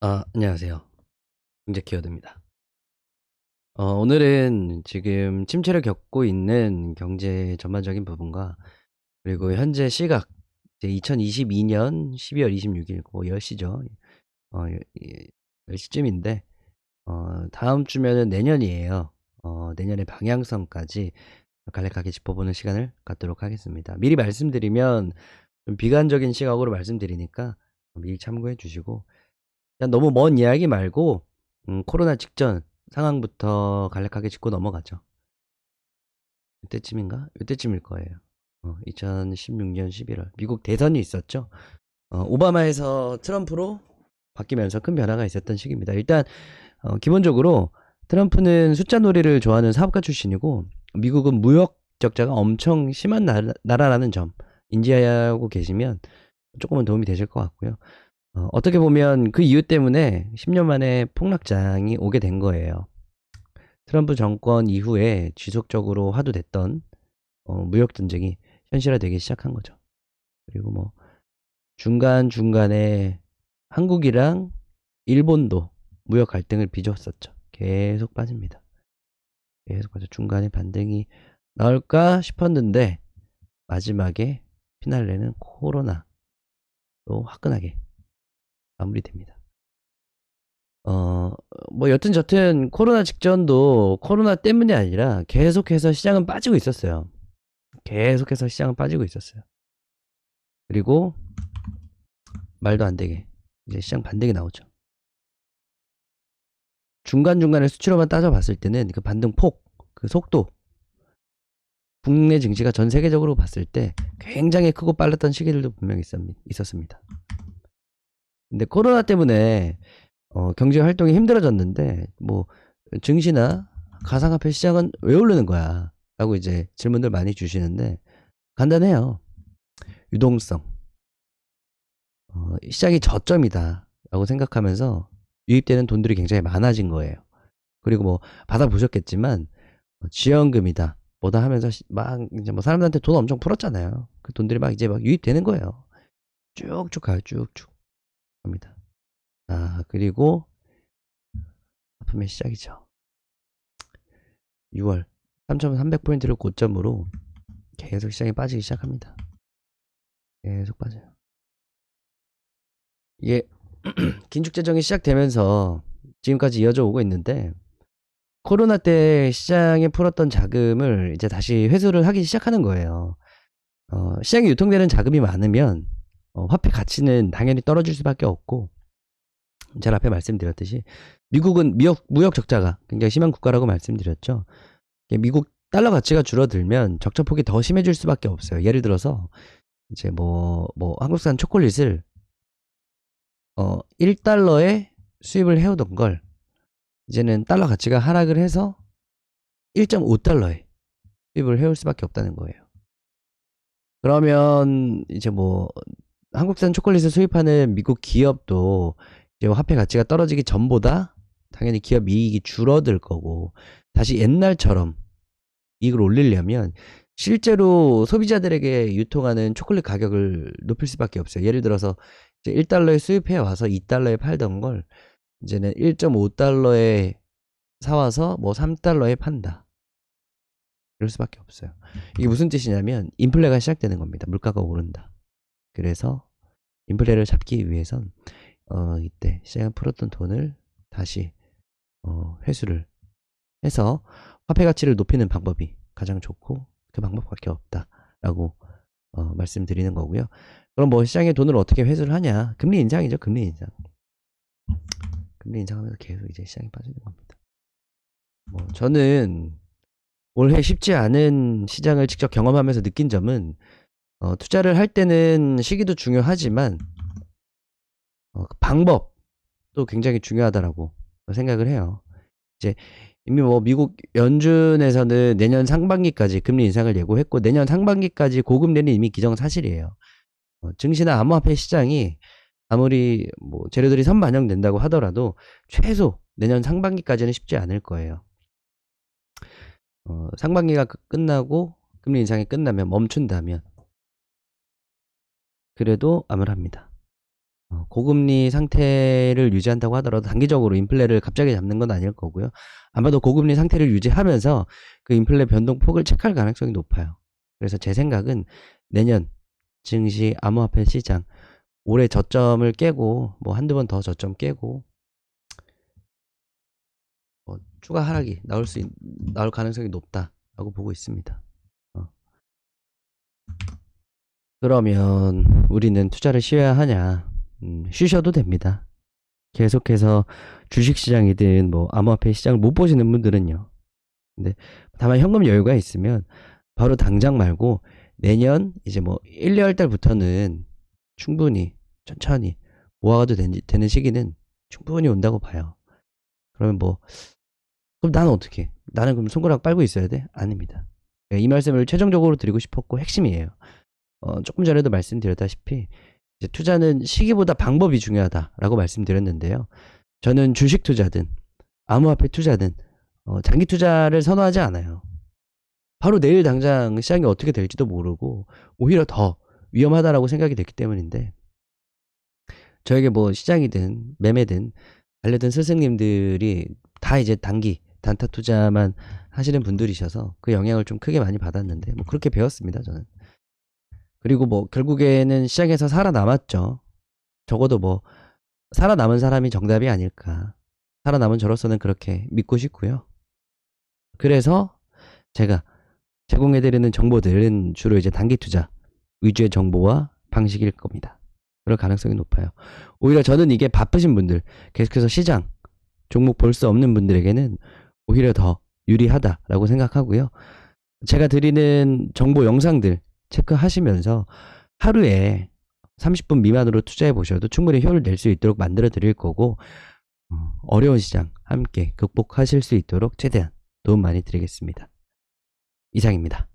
안녕하세요. 경제 키워드입니다. 오늘은 지금 침체를 겪고 있는 경제 전반적인 부분과 그리고 현재 시각 이제 2022년 12월 26일 고 10시죠. 이 10시쯤인데 다음 주면은 내년이에요. 내년의 방향성까지 간략하게 짚어보는 시간을 갖도록 하겠습니다. 미리 말씀드리면 좀 비관적인 시각으로 말씀드리니까 미리 참고해 주시고 그냥 너무 먼 이야기 말고 코로나 직전 상황부터 간략하게 짚고 넘어가죠. 이때쯤인가? 이때쯤일 거예요. 2016년 11월 미국 대선이 있었죠. 오바마에서 트럼프로 바뀌면서 큰 변화가 있었던 시기입니다. 일단 기본적으로 트럼프는 숫자 놀이를 좋아하는 사업가 출신이고 미국은 무역 적자가 엄청 심한 나라라는 점 인지하고 계시면 조금은 도움이 되실 것 같고요. 어떻게 보면 그 이유 때문에 10년 만에 폭락장이 오게 된 거예요. 트럼프 정권 이후에 지속적으로 화두됐던 무역 전쟁이 현실화되기 시작한 거죠. 그리고 뭐 중간중간에 한국이랑 일본도 무역 갈등을 빚었었죠. 계속 빠집니다. 계속 빠져. 중간에 반등이 나올까 싶었는데 마지막에 피날레는 코로나로 화끈하게 마무리됩니다. 뭐 여튼 저튼 코로나 직전도 코로나 때문이 아니라 계속해서 시장은 빠지고 있었어요. 계속해서 시장은 빠지고 있었어요. 그리고 말도 안 되게 이제 시장 반등이 나오죠. 중간중간에 수치로만 따져봤을 때는 그 반등 폭, 그 속도, 국내 증시가 전 세계적으로 봤을 때 굉장히 크고 빨랐던 시기들도 분명히 있었습니다. 근데 코로나 때문에 경제 활동이 힘들어졌는데 뭐 증시나 가상화폐 시장은 왜 오르는 거야? 라고 이제 질문들 많이 주시는데 간단해요. 유동성. 시장이 저점이다 라고 생각하면서 유입되는 돈들이 굉장히 많아진 거예요. 그리고 뭐 받아보셨겠지만 지원금이다 뭐다 하면서 막 이제 뭐 사람들한테 돈 엄청 풀었잖아요. 그 돈들이 막 이제 막 유입되는 거예요. 쭉쭉 가요. 쭉쭉 갑니다. 그리고 아픔의 시작이죠. 6월 3,300포인트를 고점으로 계속 시장이 빠지기 시작합니다. 계속 빠져요. 이게 긴축재정이 시작되면서 지금까지 이어져 오고 있는데 코로나 때 시장에 풀었던 자금을 이제 다시 회수를 하기 시작하는 거예요. 시장에 유통되는 자금이 많으면 화폐 가치는 당연히 떨어질 수밖에 없고 제가 앞에 말씀드렸듯이 미국은 무역 적자가 굉장히 심한 국가라고 말씀드렸죠. 미국 달러 가치가 줄어들면 적자폭이 더 심해질 수밖에 없어요. 예를 들어서 이제 뭐 한국산 초콜릿을 1달러에 수입을 해오던 걸 이제는 달러 가치가 하락을 해서 1.5달러에 수입을 해올 수밖에 없다는 거예요. 그러면 이제 뭐 한국산 초콜릿을 수입하는 미국 기업도 이제 화폐 가치가 떨어지기 전보다 당연히 기업 이익이 줄어들 거고 다시 옛날처럼 이익을 올리려면 실제로 소비자들에게 유통하는 초콜릿 가격을 높일 수밖에 없어요. 예를 들어서 이제 1달러에 수입해 와서 2달러에 팔던 걸 이제는 1.5달러에 사와서 뭐 3달러에 판다. 이럴 수밖에 없어요. 이게 무슨 뜻이냐면 인플레가 시작되는 겁니다. 물가가 오른다. 그래서 인플레를 잡기 위해선 이때 시장에 풀었던 돈을 다시 회수를 해서 화폐 가치를 높이는 방법이 가장 좋고 그 방법밖에 없다라고 말씀드리는 거고요. 그럼 뭐 시장에 돈을 어떻게 회수를 하냐? 금리 인상이죠. 금리 인상. 금리 인상하면서 계속 이제 시장이 빠지는 겁니다. 뭐 저는 올해 쉽지 않은 시장을 직접 경험하면서 느낀 점은 투자를 할 때는 시기도 중요하지만 그 방법도 굉장히 중요하다라고 생각을 해요. 이제 이미 뭐 미국 연준에서는 내년 상반기까지 금리 인상을 예고했고 내년 상반기까지 고금리는 이미 기정사실이에요. 증시나 암호화폐 시장이 아무리 뭐 재료들이 선반영된다고 하더라도 최소 내년 상반기까지는 쉽지 않을 거예요. 상반기가 끝나고 금리 인상이 끝나면 멈춘다면 그래도 암울합니다. 고금리 상태를 유지한다고 하더라도 단기적으로 인플레를 갑자기 잡는 건 아닐 거고요. 아마도 고금리 상태를 유지하면서 그 인플레 변동폭을 체크할 가능성이 높아요. 그래서 제 생각은 내년 증시 암호화폐 시장 올해 저점을 깨고 뭐 한두 번 더 저점 깨고 추가 하락이 나올 가능성이 높다라고 보고 있습니다. 그러면 우리는 투자를 쉬어야 하냐? 쉬셔도 됩니다. 계속해서 주식시장이든 뭐 암호화폐 시장을 못 보시는 분들은요. 근데 다만 현금 여유가 있으면 바로 당장 말고 내년 이제 뭐 1, 2월 달부터는 충분히 천천히 모아가도 되는 시기는 충분히 온다고 봐요. 그러면 뭐 그럼 나는 어떻게? 나는 그럼 손가락 빨고 있어야 돼? 아닙니다. 이 말씀을 최종적으로 드리고 싶었고 핵심이에요. 조금 전에도 말씀드렸다시피 이제 투자는 시기보다 방법이 중요하다라고 말씀드렸는데요. 저는 주식 투자든 암호화폐 투자든 장기 투자를 선호하지 않아요. 바로 내일 당장 시장이 어떻게 될지도 모르고 오히려 더 위험하다라고 생각이 됐기 때문인데 저에게 뭐 시장이든 매매든 알려든 스승님들이 다 이제 단기 단타 투자만 하시는 분들이셔서 그 영향을 좀 크게 많이 받았는데 뭐 그렇게 배웠습니다 저는. 그리고 뭐 결국에는 시장에서 살아남았죠. 적어도 뭐 살아남은 사람이 정답이 아닐까. 살아남은 저로서는 그렇게 믿고 싶고요. 그래서 제가 제공해드리는 정보들은 주로 이제 단기 투자 위주의 정보와 방식일 겁니다. 그럴 가능성이 높아요. 오히려 저는 이게 바쁘신 분들, 계속해서 시장, 종목 볼 수 없는 분들에게는 오히려 더 유리하다라고 생각하고요. 제가 드리는 정보 영상들 체크하시면서 하루에 30분 미만으로 투자해 보셔도 충분히 효율 낼 수 있도록 만들어 드릴 거고 어려운 시장 함께 극복하실 수 있도록 최대한 도움 많이 드리겠습니다. 이상입니다.